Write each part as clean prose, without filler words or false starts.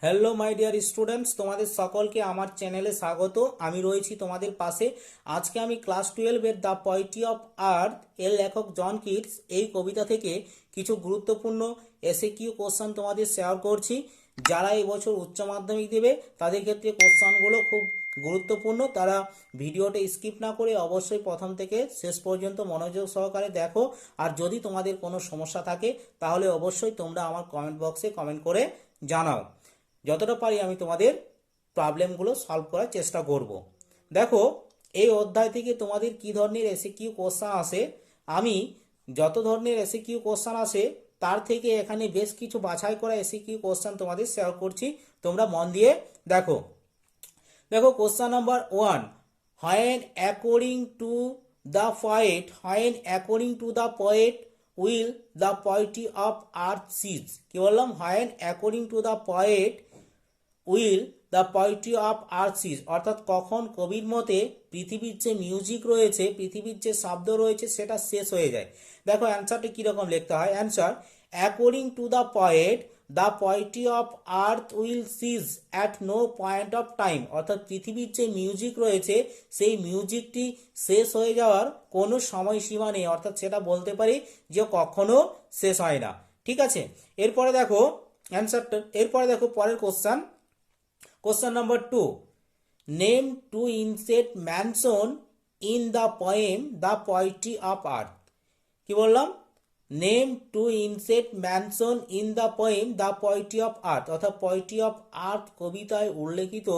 Hello my dear students, তোমাদের সকলকে আমার চ্যানেলে স্বাগত। আমি রয়েছি তোমাদের পাশে। আজকে আমি ক্লাস 12-এর দ্য পোয়েট্রি অফ আর্থ এর লেখক জন কিটস এই কবিতা থেকে কিছু গুরুত্বপূর্ণ এসএকিউ কোশ্চেন তোমাদের শেয়ার করছি। যারা এবছর উচ্চ মাধ্যমিক দেবে তাদের ক্ষেত্রে কোশ্চেনগুলো খুব গুরুত্বপূর্ণ। তারা ভিডিওটা স্কিপ না করে অবশ্যই প্রথম থেকে শেষ পর্যন্ত মনোযোগ সহকারে দেখো। আর যদি তোমাদের কোনো সমস্যা থাকে তাহলে অবশ্যই তোমরা আমার কমেন্ট বক্সে কমেন্ট করে জানাও। যতটা পারি আমি তোমাদের প্রবলেমগুলো সলভ করার চেষ্টা করব। দেখো, এই অধ্যায় থেকে তোমাদের কি ধরনের এসএকিউ কোশ্চেন আসে। আমি যত ধরনের এসএকিউ কোশ্চেন আসে তার থেকে এখানে বেশ কিছু বাছাই করা এসএকিউ কোশ্চেন তোমাদের শেয়ার করছি, তোমরা মন দিয়ে দেখো। দেখো, question number 1, when according to the poet will the poetry of earth cease। কি বললাম? when according to the poet will the poetry of earth cease, অর্থাৎ কখন কবির মতে পৃথিবীর যে মিউজিক রয়েছে, পৃথিবীর যে শব্দ রয়েছে সেটা শেষ হয়ে যায়। দেখো অ্যান্সারটা কীরকম লিখতে হয়। Answer, according to the poetry of Earth will cease at no point of time, অর্থাৎ পৃথিবীর যে মিউজিক রয়েছে সেই মিউজিকটি শেষ হয়ে যাওয়ার কোনো সময়সীমা নেই, অর্থাৎ সেটা বলতে পারি যে কখনো শেষ হয় না। ঠিক আছে, এরপরে দেখো অ্যান্সারটা, এরপরে দেখো পরের question. Question number 2. Name two insect mentioned in the poem The Poetry of Earth। কি বললাম? Name two insect mention in the poem the poetry of Earth, অর্থাৎ পোয়েট্রি অফ আর্থ কবিতায় উল্লেখিত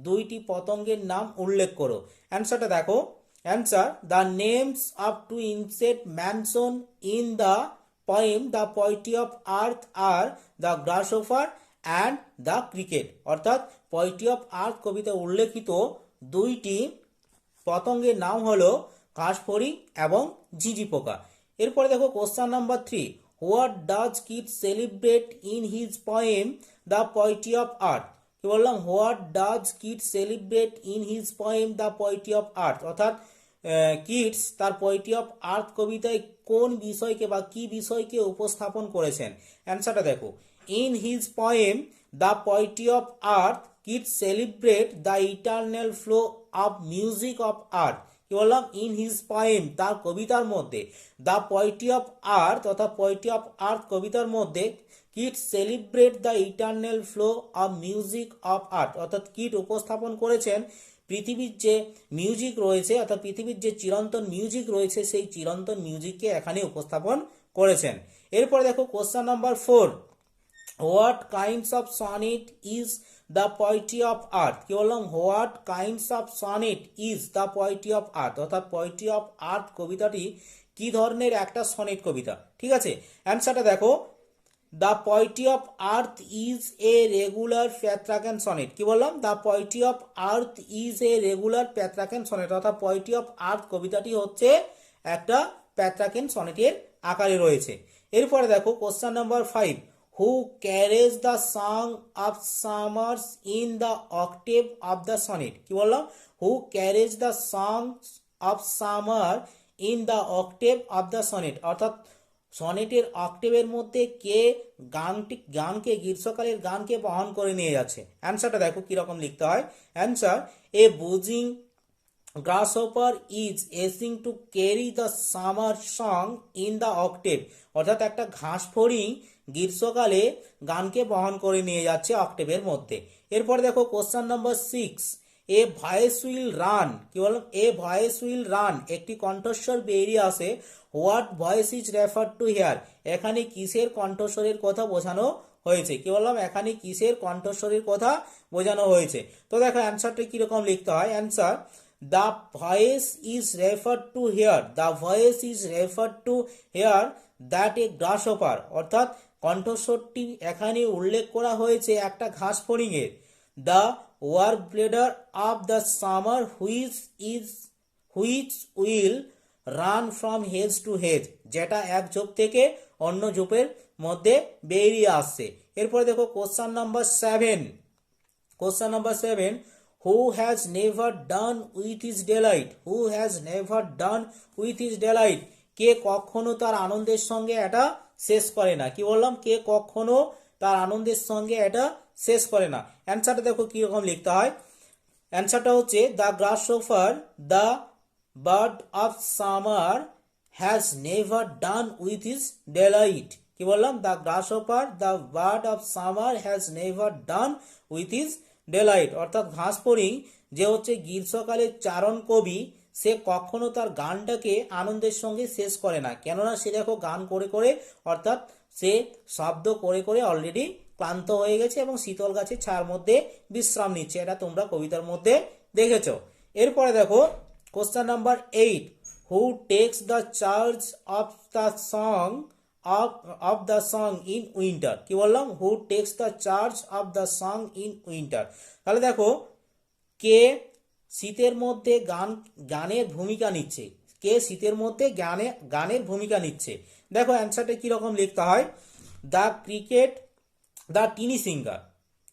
দুইটি পতঙ্গের নাম উল্লেখ করো। অ্যান্সারটা দেখো। Answer, the names of two insect mention in the poem the poetry of আর্থ আর the grasshopper and the cricket, অর্থাৎ পোয়েট্রি অফ আর্থ কবিতায় উল্লেখিত দুইটি পতঙ্গের নাম হলো কাঠফড়িং এবং ঝিঁঝি পোকা। এরপরে দেখো question number 3, what does kit celebrate in his poem the poetry of Earth. কি বললাম? What does kit celebrate in his poem the poetry of Earth, অর্থাৎ কিটস তার পোয়েট্রি অফ আর্থ কবিতায় কোন বিষয়কে বা কি বিষয়কে উপস্থাপন করেছেন। অ্যান্সারটা দেখো। In his poem the poetry of Earth Keats celebrate the eternal flow of music of Earth. কি বললাম? ইন হিজ পোয়েম, তার কবিতার মধ্যে, দ্য পোয়েট্রি অফ আর্থ অর্থাৎ পোয়েট্রি অফ আর্থ কবিতার মধ্যে kit celebrate the eternal flow of music of Earth, অর্থাৎ kit উপস্থাপন করেছেন পৃথিবীর যে মিউজিক রয়েছে, অর্থাৎ পৃথিবীর যে চিরন্তন মিউজিক রয়েছে সেই চিরন্তন মিউজিককে এখানে উপস্থাপন করেছেন। এরপরে দেখো question number 4, what kinds of sonnet is the poetry of Earth. কি বললাম? What kinds of sonnet is the poetry of Earth, অর্থাৎ পোয়েট্রি অফ আর্থ কবিতাটি কি ধরনের একটা সনেট কবিতা। ঠিক আছে, অ্যান্সারটা দেখো। The poetry of earth is a regular Petrarchan sonnet. কি বললাম? The poetry of earth is a regular Petrarchan sonnet, অর্থাৎ পোয়েট্রি অফ আর্থ কবিতাটি হচ্ছে একটা প্যাট্রাকেন সনেটের আকারে রয়েছে। এরপরে দেখো question number 5, who carries the song of summers in the octave of the sonnet. কি বললাম? Who carries the song of summer in the octave of the sonnet, অর্থাৎ সনেটের অক্টেভের মধ্যে কে গানকে গ্রীষ্মকালের গানকে বহন করে নিয়ে যাচ্ছে। অ্যান্সারটা দেখো কিরকম লিখতে হয়। Answer, a buzzing grasshopper is acing to carry the summer song in the octave, অর্থাৎ একটা ঘাস ফড়িং গ্রীষ্মকালে গানকে বহন করে নিয়ে যাচ্ছে অক্টেভের মধ্যে। এরপর দেখো question number 6, A voice will run. কি বললাম? এ ভয়েস উইল রান, একটি কণ্ঠস্বর বেরিয়ে আসে। What voice is refer to here, এখানে কিসের কণ্ঠস্বরের কথা বোঝানো হয়েছে। কি বললাম? এখানে কিসের কণ্ঠস্বরের কথা বোঝানো হয়েছে। তো দেখো অ্যান্সারটা কিরকম লিখতে হয়। Answer, the voice is refer to here, the voice is refer to here that a grasshopper, অর্থাৎ কণ্ঠস্বরটি এখানে উল্লেখ করা হয়েছে একটা ঘাস ফড়িংয়ের। The work bladder of the summer which will run from hedge to hedge, যেটা এক ঝোপ থেকে অন্য ঝোপের মধ্যে বেরিয়ে আসছে। এরপরে দেখো question number 7, question number 7, who has never done with his delight, who has never done with his delight, কে কখনো তার আনন্দের সঙ্গে এটা শেষ করে না। কি বললাম? কে কখনো তার আনন্দের সঙ্গে এটা শেষ করে না। অ্যান্সারটা দেখো কিরকম লিখতে হয়। অ্যান্সারটা হচ্ছে the গ্রাসহপার the bird of summer has never done with his delight. কি বললাম? The গ্রাসহপার the bird of summer has never done with his delight, অর্থাৎ ঘাসফড়িং যে হচ্ছে গ্রীষ্মকালের চারণ কবি, সে কখনো তার গানটাকে আনন্দের সঙ্গে শেষ করে না। কেননা সে দেখো গান করে করে, অর্থাৎ সে শব্দ করে করে অলরেডি ক্লান্ত হয়ে গেছে এবং শীতল গাছের ছায়ার মধ্যে বিশ্রাম নিচ্ছে। এটা তোমরা কবিতার মধ্যে দেখেছ। এরপরে দেখো question number 8, who text the charge of the song of the song in winter. কি বললাম? হু text the charge of the song in winter. তাহলে দেখো কে শীতের মধ্যে গানের ভূমিকা নিচ্ছে, কে শীতের মধ্যে গানের ভূমিকা নিচ্ছে। দেখো অ্যান্সারটা কিরকম লিখতে হয়। The cricket the tiny singer,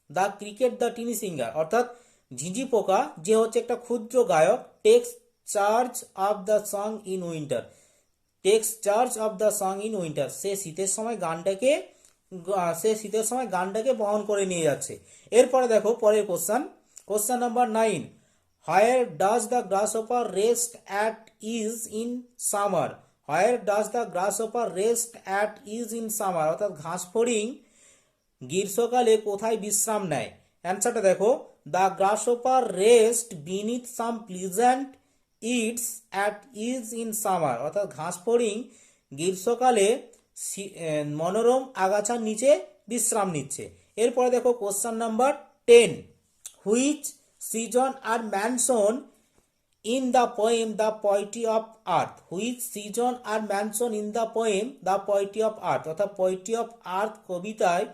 the cricket the tiny singer, অর্থাৎ ঝিঁঝি পোকা যে হচ্ছে একটা ক্ষুদ্র গায়ক, takes charge of the song in winter, takes charge of the song in winter, সে শীতের সময় গানটাকে বহন করে নিয়ে যাচ্ছে। এরপরে দেখো পরের question number 9, where does the গ্রাসহপার rest at is in summer. Where does the গ্রাসহপার rest at is in summer, অর্থাৎ ঘাসফড়িং গ্রীষ্মকালে কোথায় বিশ্রাম নেয়। অ্যান্সারটা দেখো, the গ্রাসহপার rest beneath some pleasant it's at is in summer, অর্থাৎ ঘাসফড়িং গ্রীষ্মকালে মনোরম আগাছার নিচে বিশ্রাম নিচ্ছে। এরপরে দেখো question number 10, which season are mention in the poem the poetry of Earth. Which season are mention in the poem the poetry of Earth, অর্থাৎ পোয়েট্রি অফ আর্থ কবিতায়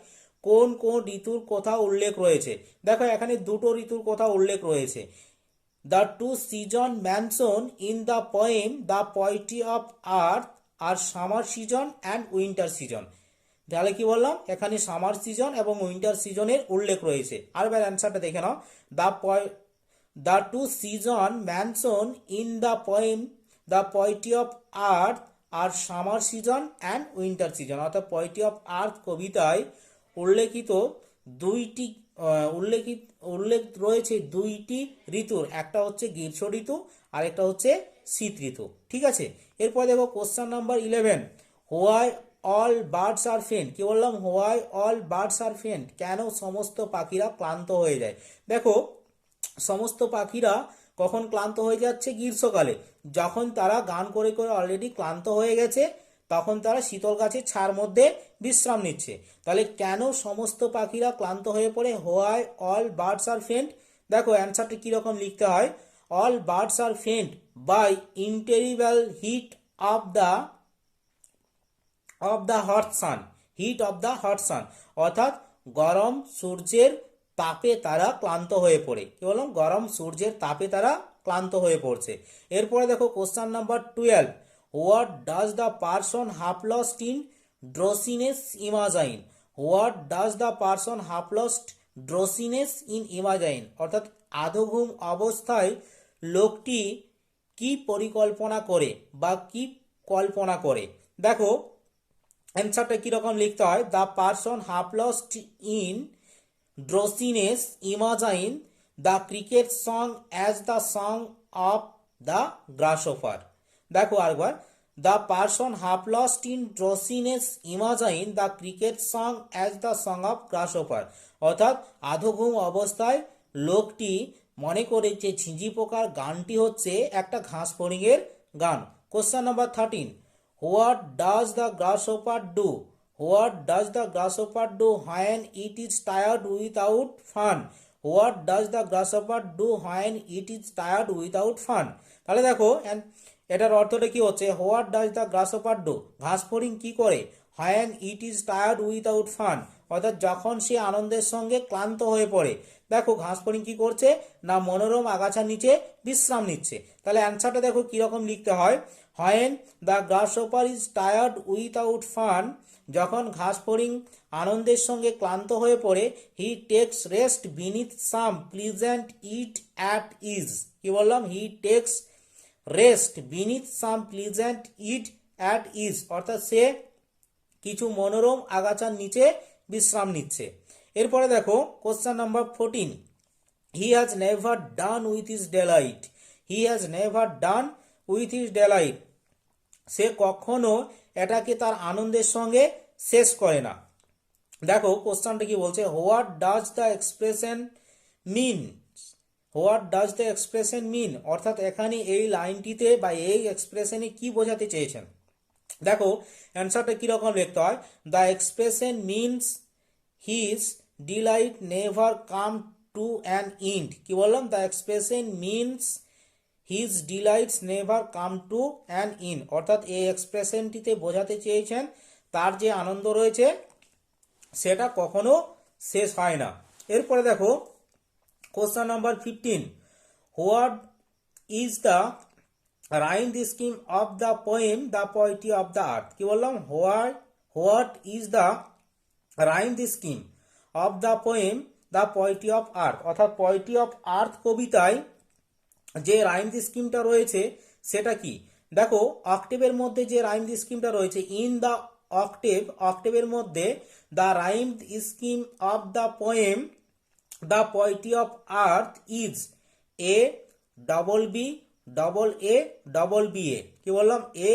কোন কোন ঋতুর কথা উল্লেখ রয়েছে। দেখো এখানে দুটো ঋতুর কথা উল্লেখ রয়েছে। The two season mention in the poem the poetry of earth R summer season and winter season. তাহলে কি বললাম? এখানে সামার সিজন এবং উইন্টার সিজনের উল্লেখ রয়েছে। আর এবার অ্যান্সারটা দেখে নাও। The two season mention in the poem the poetry of earth R summer season and winter season, অর্থাৎ পোয়েট্রি অফ আর্থ কবিতায় উল্লেখ রয়েছে দুইটি ঋতুর, একটা হচ্ছে গ্রীষ্ম ঋতু আর একটা হচ্ছে শীত ঋতু। ঠিক আছে। এরপর দেখো question number 11, why all birds are faint. কি বললাম? Why all birds are faint, কেন সমস্ত পাখিরা ক্লান্ত হয়ে যায়। দেখো সমস্ত পাখিরা কখন ক্লান্ত হয়ে যাচ্ছে? গ্রীষ্মকালে, যখন তারা গান করে করে অলরেডি ক্লান্ত হয়ে গেছে, তখন তারা শীতল গাছের ছায়ার মধ্যে বিশ্রাম নিচ্ছে। তাহলে কেন সমস্ত পাখিরা ক্লান্ত হয়ে পড়ে? Why all birds are faint. দেখো অ্যান্সারটা কিরকম লিখতে হয়। All birds are faint by intolerable heat of the hot sun, heat of the hot sun, অর্থাৎ গরম সূর্যের তাপে তারা ক্লান্ত হয়ে পড়ে। কি বললাম? গরম সূর্যের তাপে তারা ক্লান্ত হয়ে পড়ছে। এরপরে দেখো question number 12, what does the person half lost in drowsiness imagine. What does the person half lost drowsiness in imagine, অর্থাৎ আধঘুম অবস্থায় লোকটি কি পরিকল্পনা করে বা কি কল্পনা করে। দেখো অ্যান্সারটা কিরকম লিখতে হয়। The person half lost in drowsiness imagine the cricket song as the song of the grasshopper. দেখো আরেকবার, the person half lost in drowsiness imagine the cricket song as the song of grasshopper, অর্থাৎ আধঘুম অবস্থায় লোকটি মনে করে যে ঝিঁঝি পোকার গানটি হচ্ছে একটা ঘাসফড়িংয়ের গান। Question number 13, what does the গ্রাসহপার do. What does the গ্রাসহপার do when it is tired without fun. What does the গ্রাসহপার do when it is tired without fun. তাহলে দেখো এটার অর্থটা কি হচ্ছে। হোয়াট ডাজ দ্য গ্রাসহপার ডু, ঘাসফড়িং কি করে, when it is tired without fun, অর্থাৎ যখন সে আনন্দের সঙ্গে ক্লান্ত হয়ে পড়ে। দেখো ঘাসফড়িং কি করছে না, মনোরম আগাছার নিচে বিশ্রাম নিচ্ছে। তাহলে অ্যান্সারটা দেখো কিরকম লিখতে হয়। When the গ্রাসহপার is tired without fun, যখন ঘাসফড়িং আনন্দের সঙ্গে ক্লান্ত হয়ে পড়ে, he takes rest beneath some pleasant it at is. কি বললাম? He takes rest beneath some pleasant it at is, অর্থাৎ সে কিছু মনোরম আগাছার নিচে বিশ্রাম নিচ্ছে। এরপরে দেখো question number 14, he has never done with his delight. He has never done with his delight, সে কখনো এটাকে তার আনন্দের সঙ্গে শেষ করে না। দেখো কোশ্চেনটা কি বলছে, what does the expression mean. What does the expression mean, অর্থাৎ এখানে এই লাইনটিতে বা এই এক্সপ্রেশনে কি বোঝাতে চেয়েছেন। দেখো অ্যান্সারটা কিরকম লিখতে হয়, the expression means his delight never come to an end. কি বললাম, the expression means his delights never come to an in, অর্থাৎ এই এক্সপ্রেশনটিতে বোঝাতে চেয়েছেন তার যে আনন্দ রয়েছে সেটা কখনো শেষ হয় না। এরপরে দেখো question number 15, what is the rhyme the scheme of the poem the poetry of the Earth. কি বললাম, what is the rhyme the scheme of the poem the poetry of Earth, অর্থাৎ পোয়েট্রি অফ আর্থ কবিতায় যে rhyme দি স্কিমটা রয়েছে সেটা কি। দেখো অক্টেভের মধ্যে যে রাইম দি স্কিমটা রয়েছে, ইন দ্য অক্টেভের মধ্যে the rhyme scheme of the poem the poetry of earth is A double B double A double B A. কি বললাম, A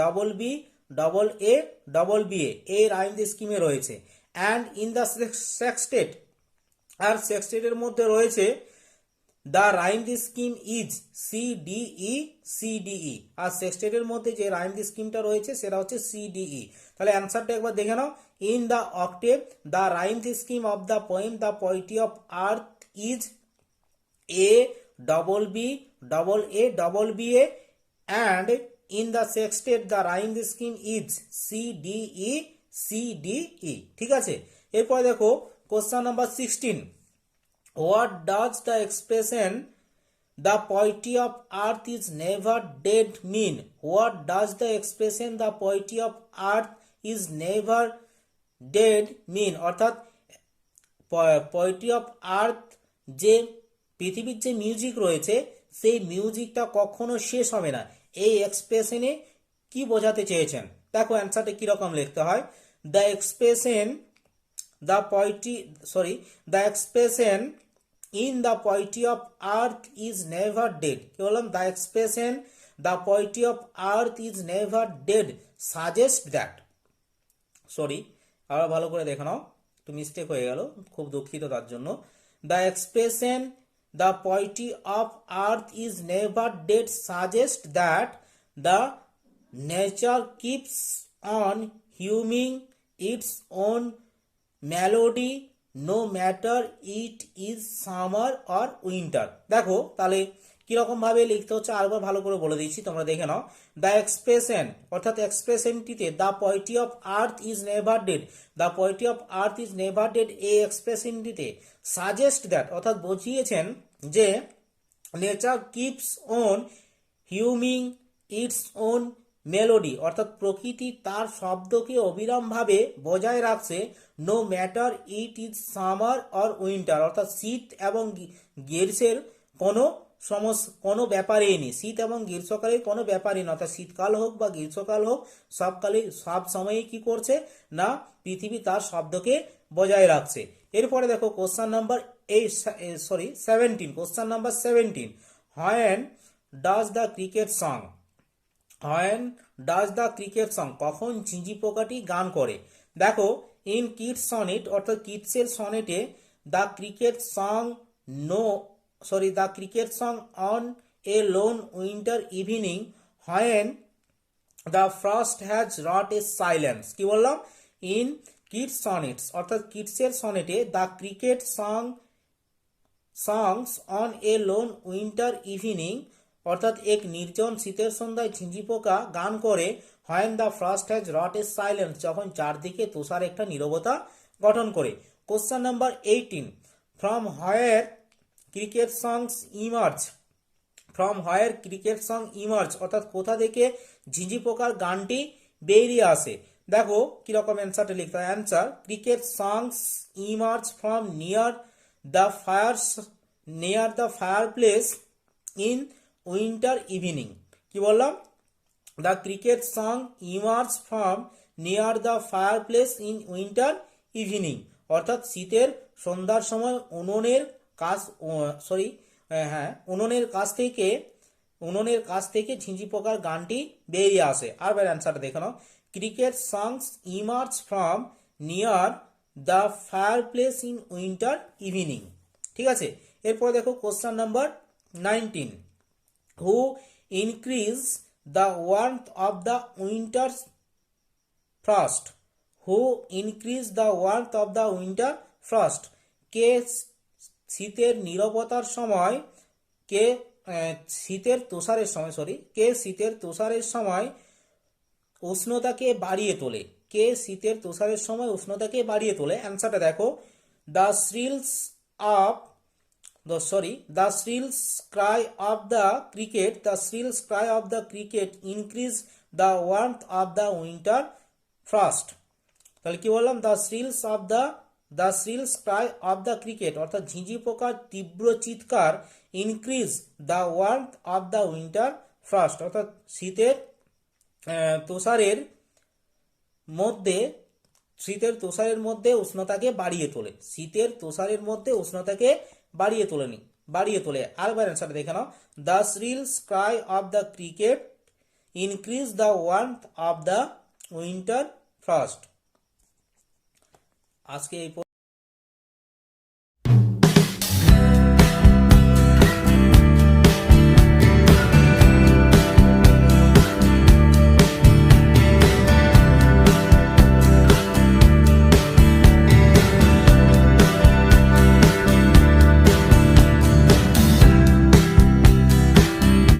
double B double A double B A, এই রাইম দি স্কিমে রয়েছে। And in the sextet, আর সেক্সটেটের মধ্যে রয়েছে the rhyme the scheme is CDE CDE, আর সেক্সটেটের মধ্যে যে রাইম দি স্কিমটা রয়েছে সেটা হচ্ছে সিডিই। তাহলে অ্যান্সারটা একবার দেখে নাও, in the octave the rhyme the scheme of the poem the poetry of earth is A double B double A double B A, and in the sextet the rhyme the scheme is CDE CDE. ঠিক আছে, এরপরে দেখো question number 16, what does the expression the poetry of earth is never dead mean? What does the expression the poetry of earth is never dead mean? অর্থাৎ poetry of আর্থ যে পৃথিবীর যে music রয়েছে সেই মিউজিকটা কখনো শেষ হবে না, এই এক্সপ্রেশনে কি বোঝাতে চেয়েছেন। দেখো অ্যান্সারটা কিরকম লিখতে হয়, the expression the poetry the expression in the poetry of earth is never dead। কি বললাম, the expression the poetry of earth is never dead suggest that, আবার ভালো করে দেখে নাও, একটু মিস্টেক হয়ে গেল, খুব দুঃখিত তার জন্য। the expression the poetry of earth is never dead suggest that the nature keeps on humming its own melody no matter it is summer or winter. দেখো তাহলে কিরকম ভাবে লিখতে হচ্ছে আরেকবার ভালো করে বলে দিচ্ছি, তোমরা দেখে নাও। দ্য এক্সপ্রেশন, অর্থাৎ এক্সপ্রেশনটিতে the poetry of earth is never dead, the poetry of earth is never dead, এই এক্সপ্রেশনটিতে সাজেস্ট দ্যাট, অর্থাৎ বুঝিয়েছেন যে nature keeps on humming its own melody, অর্থাৎ প্রকৃতি তার শব্দকে অবিরামভাবে বজায় রাখছে, no matter it is summer or winter, অর্থাৎ শীত এবং গ্রীষ্মের কোনো ব্যাপারেই নেই, শীত এবং গ্রীষ্মকালের কোনো ব্যাপারই না, অর্থাৎ শীতকাল হোক বা গ্রীষ্মকাল হোক সব সময়ই কি করছে না পৃথিবী তার শব্দকে বজায় রাখছে। এরপরে দেখো question number 17, question number 17, when does the cricket song, when does the cricket song, কখন ঝিঁঝি পোকাটি গান করে। দেখো ইন কিডস সনেট, অর্থাৎ কিডসের সনেটে the cricket song the cricket song on a lone winter evening when the frost has wrought a silence. কি বললাম, in Keats sonnets, অর্থাৎ কিডসের সনেটে the cricket songs on a lone winter evening, অর্থাৎ এক নির্জন শীতের সন্ধ্যায় ঝিঁঝি পোকা গান করে, when the frost has wrought a silence, যখন চারদিকে তুষার একটা নীরবতা গঠন করে। Question number 18, from where cricket songs emerge, from where cricket song emerge, অর্থাৎ কোথা থেকে ঝিঁঝি পোকার গানটি বেরিয়ে আসে। দেখো কিরকম অ্যান্সারটা লিখতে হয়, answer cricket songs emerge from near the fireplace in winter evening. কি বললাম, the cricket song emerge from near the fireplace in winter evening, অর্থাৎ শীতের সন্ধ্যার সময় উনুনের কাছ উনুনের কাছ থেকে ঝিঁঝি পোকার গানটি বেরিয়ে আসে। আর অ্যান্সারটা দেখে নাও, cricket songs emerge from near the fireplace in winter evening. ঠিক আছে, এরপর দেখো question number 19, who increase the warmth of the winter frost, who increase the warmth of the winter frost, কে শীতের নীরবতার সময় কে শীতের তুষারের সময় উষ্ণতাকে বাড়িয়ে তোলে, কে শীতের তুষারের সময় উষ্ণতাকে বাড়িয়ে তোলে। অ্যান্সারটা দেখো, the shrills of the shrill cry of the cricket increase the warmth of the winter frost। তাহলে কি বললাম, the shrill cry of the cricket অর্থাৎ ঝিঁঝি পোকার তীব্র চিৎকার increase the warmth of the winter frost অর্থাৎ শীতের তুষারের মধ্যে উষ্ণতাকে বাড়িয়ে তোলে, বাড়িয়ে তোলে। আরেকবার অ্যান্সারটা দেখে নাও, the shrill cry of the cricket increase the warmth of the winter frost. আজকে এই